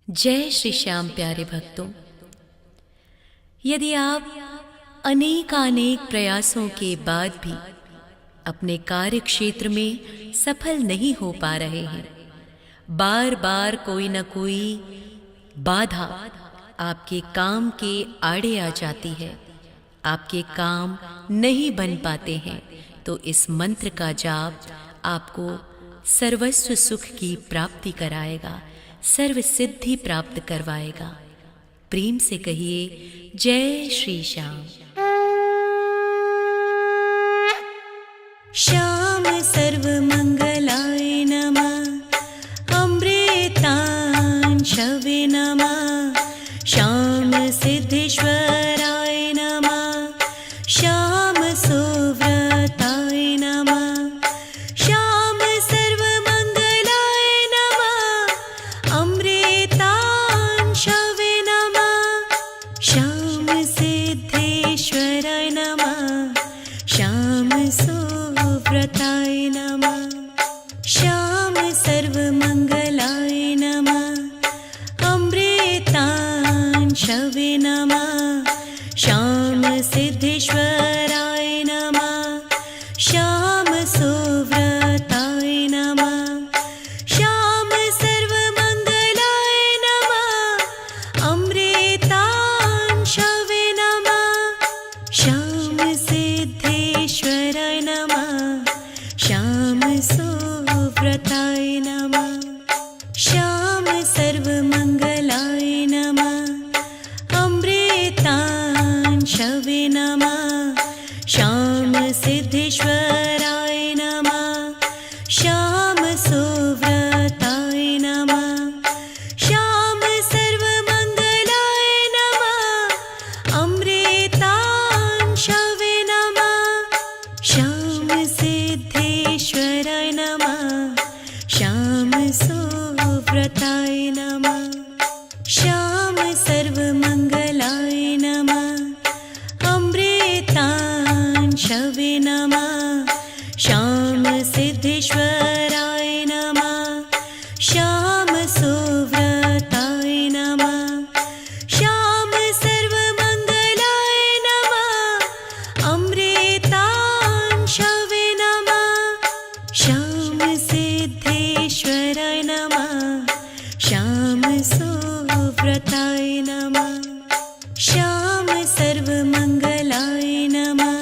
जय श्री श्याम प्यारे भक्तों, यदि आप अनेक प्रयासों के बाद भी अपने कार्य क्षेत्र में सफल नहीं हो पा रहे हैं, बार बार कोई न कोई बाधा आपके काम के आड़े आ जाती है, आपके काम नहीं बन पाते हैं, तो इस मंत्र का जाप आपको सर्वस्व सुख की प्राप्ति कराएगा, सर्व सिद्धि प्राप्त करवाएगा। प्रेम से कहिए जय श्री श्याम। श्याम सर्व मंगलाय नमः, अमृतांशवे नमः, श्याम सिद्धेश्वराय नमः, श्याम सुव्रताय नमः, श्याम सर्व मंगलाय नमः, अमृतांशवे नमः, श्याम सिद्धेश्वराय नमः, श्याम सुव्रताय नमः, श्याम सर्व मंगलाय नमः, अमृतांशवे नमः, श्याम सिद्धेश्वराय नमः, श्याम सुव्रताय नमः, श्याम सर्व मंगलाय नमः, अमृतांशवे नमः, श्याम सिद्धेश्वराय नमः, श्याम सुव्रताय नमः, श्याम सर्व मंगलाय नमः, अमृतांशवे नमः, श्याम सिद्धेश्वराय नमः, श्याम सुव्रताय नमः, श्याम सर्व मंगलाय नमः, अमृतांशवे नमः, श्याम सिद्धेश्वराय नमः, श्याम सुव्रताय नमः, श्याम सर्व मंगलाय नमः, अमृतांशवे नमः, श्याम सिद्धेश्वराय नमः, श्याम सुव्रताय नमः, श्याम सर्व मंगलाय नमः, अमृतांशवे नमः, श्याम सिद्धेश्वराय नमः, श्याम सुव्रताय नमः, श्याम सर्व मंगलाय नमः,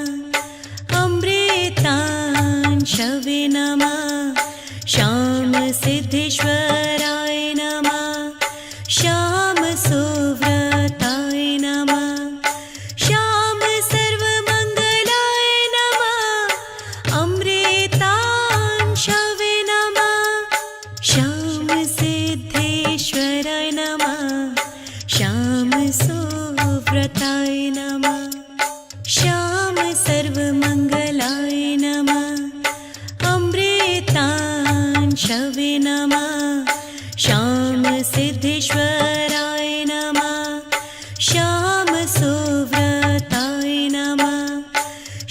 अमृतांशवे नमः, श्याम सिद्धेश्वराय नमः, श्याम सुव्रताय नमः, श्याम सर्व मंगलाय नमः, अमृतांशवे नमः, श्याम सिद्धेश्वराय नमः, श्याम सुव्रताय नमः, श्याम सर्व मंगलाय नमः, अमृतांशवे नमः, श्याम सिद्धेश्वराय नमः, श्याम सुव्रताय नमः,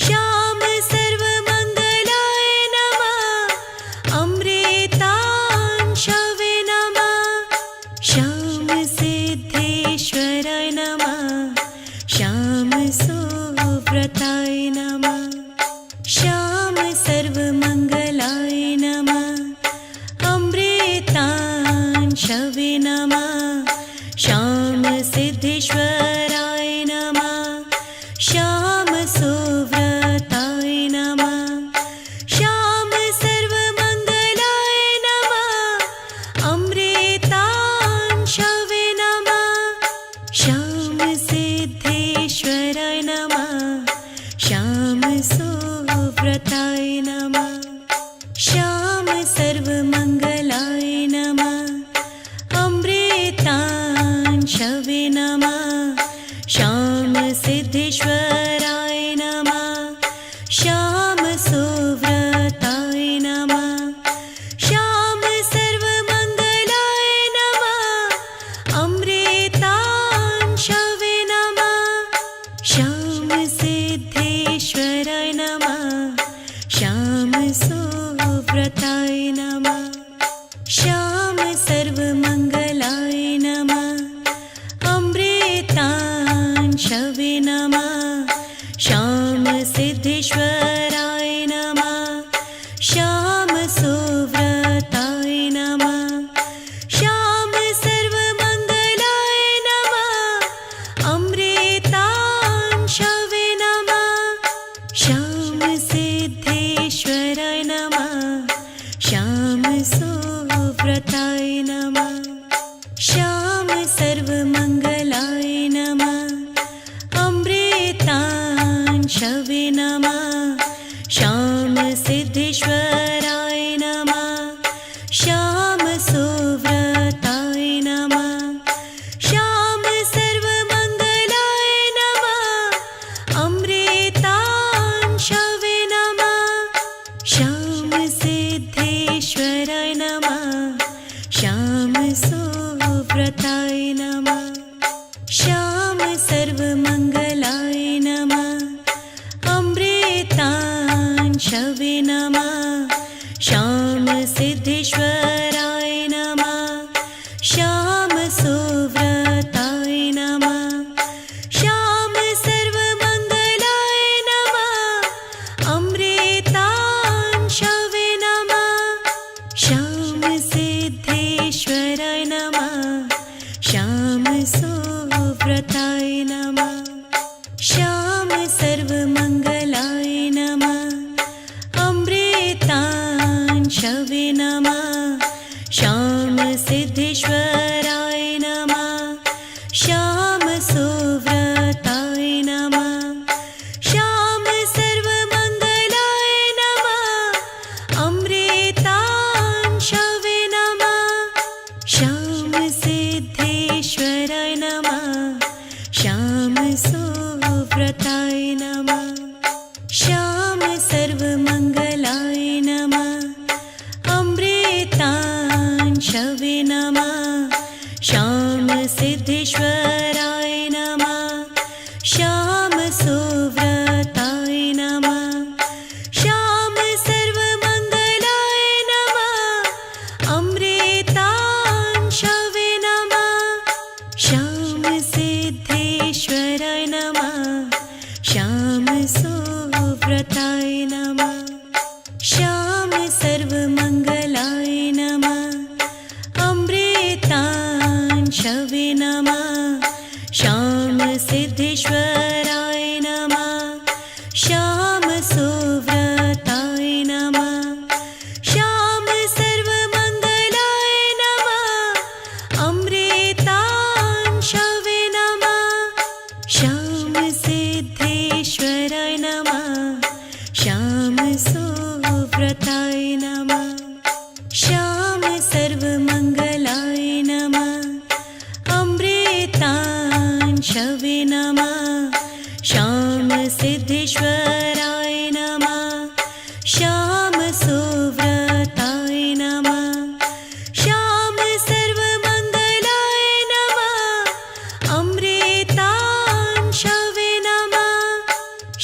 श्याम सर्व मंगलाय नमः, अमृतांशवे नमः, श्याम सिद्धेश्वराय नमः, श्याम सुव्रताय नमः, श्याम सर्व मंगलाय नमः, अमृतांशवे नमः, श्याम सिद्धेश्वराय नमः, श्याम सुव्रताय नमः, श्याम सर्व मंगलाय नमः, अमृतांशवे नमः, श्याम सिद्धेश्वराय नमः, श्याम सुव्रताय नमः, श्याम सर्व मंगलाय नमः, अमृतांशवे नमः, श्याम सिद्धेश्वराय नमः, श्याम सुव्रताय नमः, श्याम सर्व मंगलाय नमः, अमृतांशवे नमः, श्याम सिद्धेश्वराय नमः, श्याम सुव्रताय नमः, श्याम सर्व मंगलाय नमः, सुव्रताय नमः। श्याम सर्वमङ्गलाय नमः। अमृतांशवे नमः। श्याम सिद्धेश्वराय नमः। श्याम सुव्रताय नमः। श्याम सर्वमङ्गलाय नमः। अमृतांशवे नमः। श्याम सिद्धेश्वराय नमः। श्याम सुव्रताय नमः। श्याम सर्वमङ्गलाय नमः। अमृतांशवे नमः। श्याम सिद्धेश्वराय नमः। श्याम सुव्रताय नमः। श्याम सर्वमङ्गलाय नमः। अमृतांशवे नमः। श्याम सिद्धेश्वराय नमः। श्याम सुव्रताय नमः। श्याम सर्वमङ्गलाय नमः। अमृतांशवे नमः। श्याम सिद्धेश्वराय नमः। श्याम सुव्रताय नमः। श्याम सर्वमङ्गलाय नमः। अमृतांशवे नमः। श्याम सिद्धेश्वराय नमः। श्याम सुव्रताय नमः। श्याम सर्वमङ्गलाय नमः। अमृतांशवे नमः। श्याम सिद्धेश्वराय नमः। श्याम सुव्रताय नमः। श्याम सर्वमङ्गलाय नमः। अमृतांशवे नमः। श्याम सिद्धेश्वराय नमः। श्याम सुव्रताय नमः। श्याम सर्वमङ्गलाय नमः। अमृतांशवे नमः। श्याम सिद्धेश्वराय नमः। श्याम सुव्रताय नमः। श्याम सर्वमङ्गलाय नमः। अमृतांशवे नमः।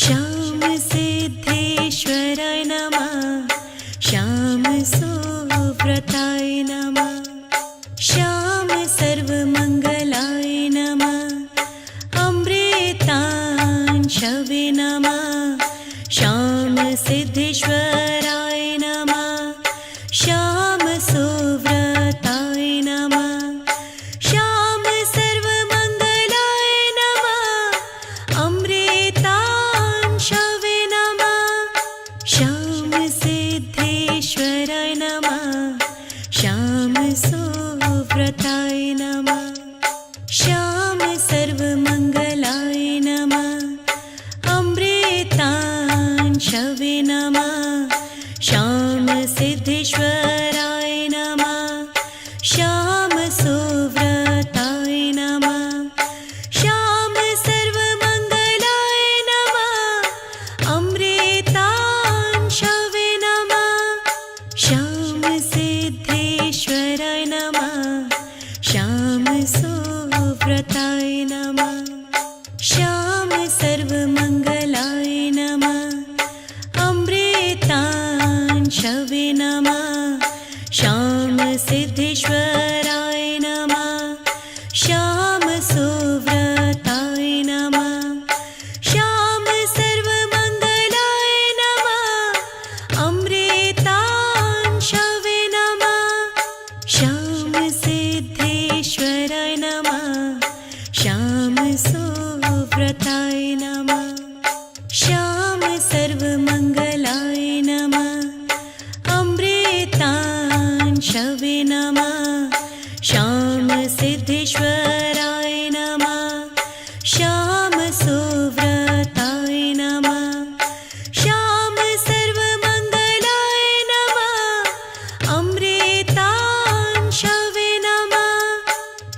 श्याम सिद्धेश्वराय नमः। श्याम सुव्रताय नमः। श्याम सर्वमङ्गलाय नमः। अमृतांशवे नमः। श्याम सिद्धेश्वराय नमः। श्याम सुव्रताय नमः। श्याम सर्वमङ्गलाय नमः। अमृतांशवे नमः। श्याम सिद्धेश्वराय नमः। श्याम सुव्रताय नमः। श्याम सर्वमङ्गलाय नमः। अमृतांशवे नमः। श्याम सिद्धेश्वराय नमः। श्याम सुव्रताय नमः। श्याम सर्वमङ्गलाय नमः। अमृतांशवे नमः। श्याम सिद्धेश्वराय नमः। श्याम सुव्रताय नमः। श्याम सर्वमङ्गलाय नमः। अमृतांशवे नमः। श्याम सिद्धेश्वराय नमः। श्याम सुव्रताय नमः। श्याम सर्वमङ्गलाय नमः। अमृतांशवे नमः। श्याम सिद्धेश्वराय नमः। श्याम सुव्रताय नमः। श्याम सर्वमङ्गलाय नमः। अमृतांशवे नमः। श्याम सिद्धेश्वराय नमः। श्याम सुव्रताय नमः। श्याम सर्वमङ्गलाय नमः। अमृतांशवे नमः।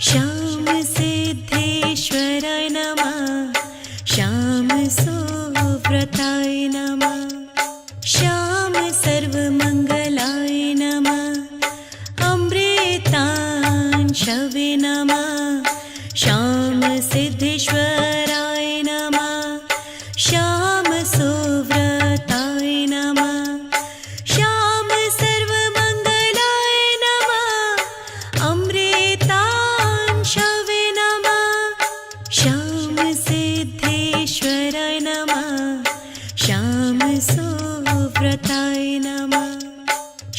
श्याम सिद्धेश्वराय नमः। श्याम सुव्रताय नमः। श्याम सर्वमङ्गलाय नमः। अमृतांशवे नमः। नमः श्याम सिद्धेश्वराय नमः श्याम सुव्रताय नमः श्याम सर्वमङ्गलाय नमः अमृतांशवे नमः श्याम सिद्धेश्वराय नमः श्याम सुव्रताय नमः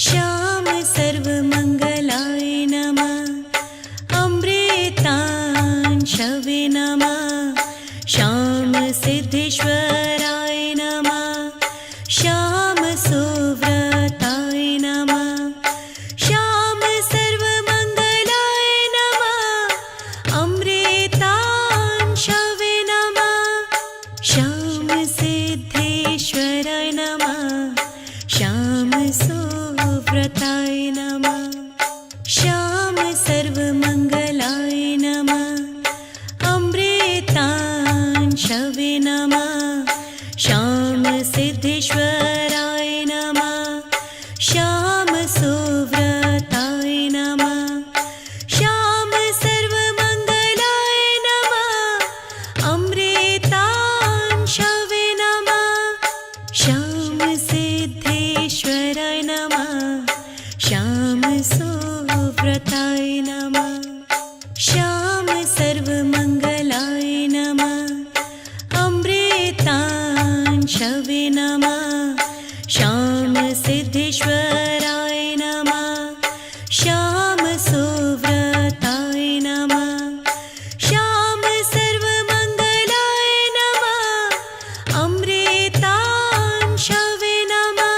श्याम सर्वमङ्गलाय नमः अमृतांशवे नमः श्याम सिद्धेश्वराय नमः श्याम सुव्रताय नमः श्याम सर्वमङ्गलाय नमः अमृतांशवे नमः श्याम सिद्धेश्वराय नमः श्याम सुव्रताय नमः श्याम सर्वमङ्गलाय नमः अमृतांशवे नमः श्याम सिद्धेश्वराय नमः श्याम सुव्रताय नमः श्याम सर्वमङ्गलाय नमः अमृतांशवे नमः श्याम सिद्धेश्वराय नमः श्याम सुव्रताय नमः श्याम सर्वमङ्गलाय नमः अमृतांशवे नमः श्याम सिद्धेश्वराय नमः श्याम सुव्रताय नमः श्याम सर्वमङ्गलाय नमः अमृतांशवे नमः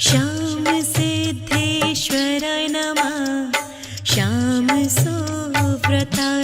श्याम सिद्धेश्वराय नमः श्याम सुव्रताय